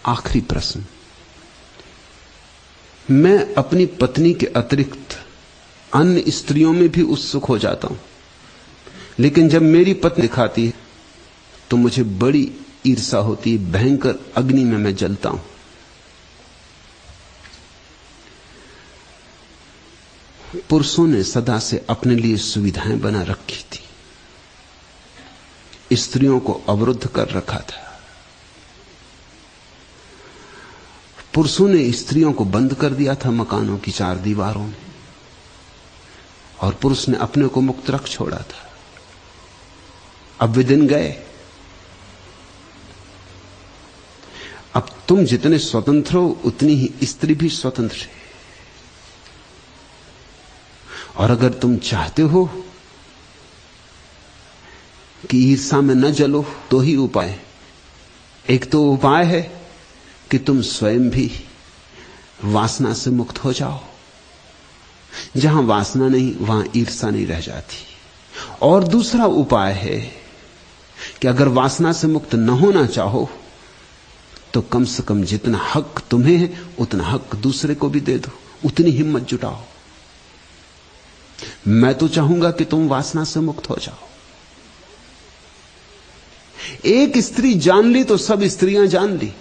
आखिरी प्रश्न, मैं अपनी पत्नी के अतिरिक्त अन्य स्त्रियों में भी उत्सुक हो जाता हूं, लेकिन जब मेरी पत्नी दिखाती है तो मुझे बड़ी ईर्ष्या होती है, भयंकर अग्नि में मैं जलता हूं। पुरुषों ने सदा से अपने लिए सुविधाएं बना रखी थी, स्त्रियों को अवरुद्ध कर रखा था। पुरुषों ने स्त्रियों को बंद कर दिया था मकानों की चार दीवारों में, और पुरुष ने अपने को मुक्त रख छोड़ा था। अब वे दिन गए। अब तुम जितने स्वतंत्र हो उतनी ही स्त्री भी स्वतंत्र है। और अगर तुम चाहते हो कि ईर्ष्या में न जलो तो ही उपाय, एक तो उपाय है कि तुम स्वयं भी वासना से मुक्त हो जाओ। जहां वासना नहीं वहां ईर्ष्या नहीं रह जाती। और दूसरा उपाय है कि अगर वासना से मुक्त न होना चाहो तो कम से कम जितना हक तुम्हें है उतना हक दूसरे को भी दे दो, उतनी हिम्मत जुटाओ। मैं तो चाहूंगा कि तुम वासना से मुक्त हो जाओ। एक स्त्री जान ली तो सब स्त्रियां जान ली,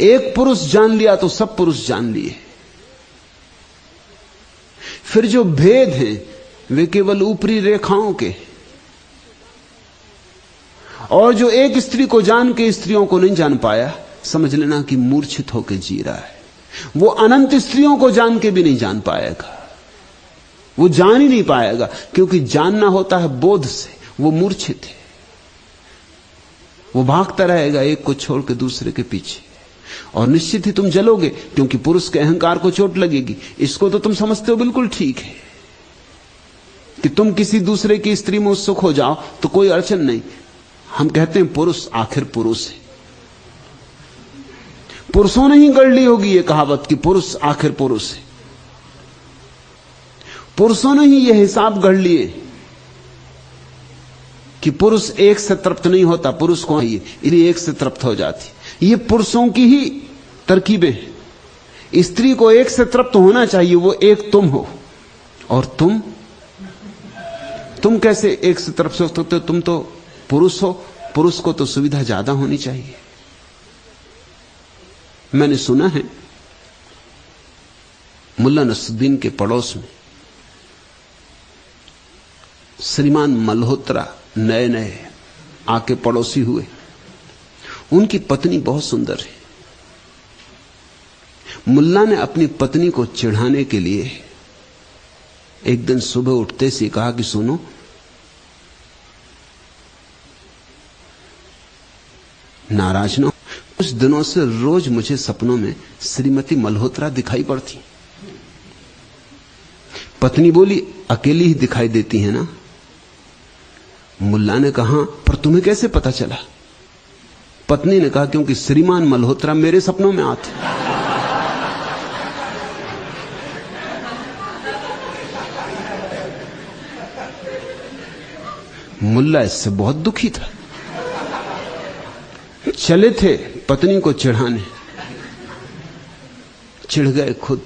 एक पुरुष जान लिया तो सब पुरुष जान लिए। फिर जो भेद हैं वे केवल ऊपरी रेखाओं के, और जो एक स्त्री को जान के स्त्रियों को नहीं जान पाया, समझ लेना कि मूर्छित होकर जी रहा है। वो अनंत स्त्रियों को जान के भी नहीं जान पाएगा, वो जान ही नहीं पाएगा, क्योंकि जानना होता है बोध से। वो मूर्छित है, वो भागता रहेगा एक को छोड़ के दूसरे के पीछे, और निश्चित ही तुम जलोगे, क्योंकि पुरुष के अहंकार को चोट लगेगी। इसको तो तुम समझते हो बिल्कुल ठीक है कि तुम किसी दूसरे की स्त्री में उत्सुक हो जाओ तो कोई अड़चन नहीं। हम कहते हैं पुरुष आखिर पुरुष है। पुरुषों ने ही गढ़ ली होगी ये कहावत कि पुरुष आखिर पुरुष है। पुरुषों ने ही ये हिसाब गढ़ लिए कि पुरुष एक से तृप्त नहीं होता, पुरुष को चाहिए, इसलिए एक से तृप्त हो जाती। ये पुरुषों की ही तरकीबें हैं। स्त्री को एक से तृप्त होना चाहिए, वो एक तुम हो। और तुम कैसे एक से तृप्त हो सकते हो? तुम तो पुरुष हो, पुरुष को तो सुविधा ज्यादा होनी चाहिए। मैंने सुना है मुल्ला नसरुद्दीन के पड़ोस में श्रीमान मल्होत्रा नए नए आके पड़ोसी हुए। उनकी पत्नी बहुत सुंदर है। मुल्ला ने अपनी पत्नी को चिढ़ाने के लिए एक दिन सुबह उठते से कहा कि सुनो, नाराज ना, कुछ दिनों से रोज मुझे सपनों में श्रीमती मल्होत्रा दिखाई पड़ती। पत्नी बोली, अकेली ही दिखाई देती है ना? मुल्ला ने कहा, पर तुम्हें कैसे पता चला? पत्नी ने कहा, क्योंकि श्रीमान मल्होत्रा मेरे सपनों में आते। मुल्ला इससे बहुत दुखी था। चले थे पत्नी को चिढ़ाने, चिढ़ गए खुद।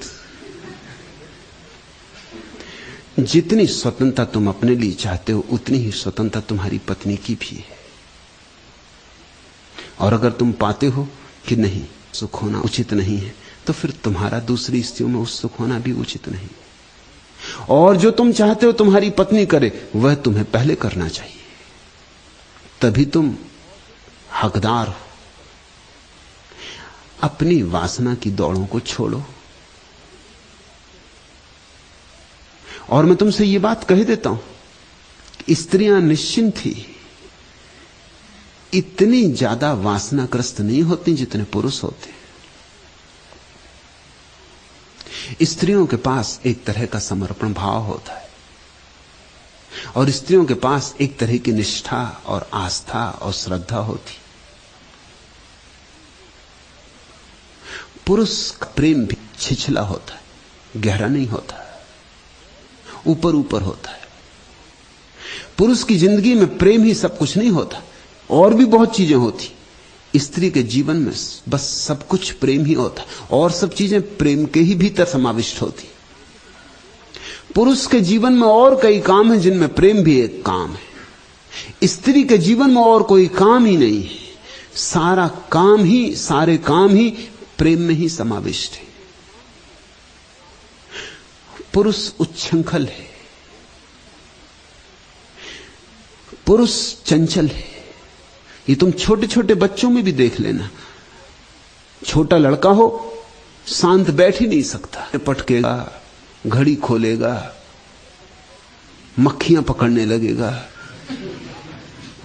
जितनी स्वतंत्रता तुम अपने लिए चाहते हो उतनी ही स्वतंत्रता तुम्हारी पत्नी की भी है। और अगर तुम पाते हो कि नहीं, सुख होना उचित नहीं है, तो फिर तुम्हारा दूसरी स्त्रियों में उत्सुक होना भी उचित नहीं। और जो तुम चाहते हो तुम्हारी पत्नी करे, वह तुम्हें पहले करना चाहिए, तभी तुम हकदार हो। अपनी वासना की दौड़ों को छोड़ो। और मैं तुमसे ये बात कह देता हूं कि स्त्रियां निश्चिंत ही इतनी ज्यादा वासनाग्रस्त नहीं होती जितने पुरुष होते। स्त्रियों के पास एक तरह का समर्पण भाव होता है, और स्त्रियों के पास एक तरह की निष्ठा और आस्था और श्रद्धा होती। पुरुष का प्रेम भी छिछला होता है, गहरा नहीं होता, ऊपर ऊपर होता है। पुरुष की जिंदगी में प्रेम ही सब कुछ नहीं होता, और भी बहुत चीजें होती, स्त्री के जीवन में बस सब कुछ प्रेम ही होता, और सब चीजें प्रेम के ही भीतर समाविष्ट होती। पुरुष के जीवन में और कई काम हैं जिनमें प्रेम भी एक काम है। स्त्री के जीवन में और कोई काम ही नहीं है, सारे काम ही प्रेम में ही समाविष्ट है। पुरुष उच्छृंखल है, पुरुष चंचल है। ये तुम छोटे छोटे बच्चों में भी देख लेना। छोटा लड़का हो, शांत बैठ ही नहीं सकता, पटकेगा, घड़ी खोलेगा, मक्खियां पकड़ने लगेगा,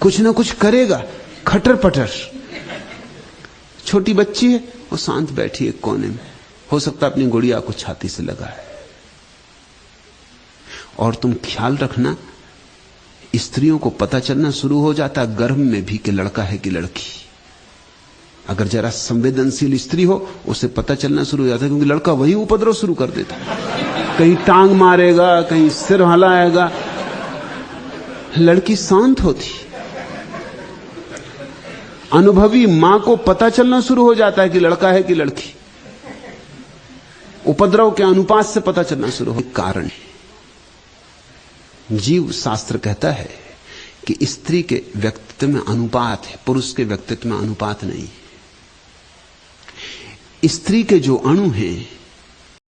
कुछ ना कुछ करेगा, खटर पटर। छोटी बच्ची है, वो शांत बैठी एक कोने में, हो सकता अपनी गुड़िया को छाती से लगाए। और तुम ख्याल रखना, स्त्रियों को पता चलना शुरू हो जाता है गर्भ में भी कि लड़का है कि लड़की। अगर जरा संवेदनशील स्त्री हो, उसे पता चलना शुरू हो जाता है, क्योंकि लड़का वही उपद्रव शुरू कर देता, कहीं टांग मारेगा, कहीं सिर हिलाएगा। लड़की शांत होती। अनुभवी मां को पता चलना शुरू हो जाता है कि लड़का है कि लड़की। उपद्रव के अनुपात से पता चलना शुरू हो। कारण है, जीव शास्त्र कहता है कि स्त्री के व्यक्तित्व में अनुपात है, पुरुष के व्यक्तित्व में अनुपात नहीं है। स्त्री के जो अणु हैं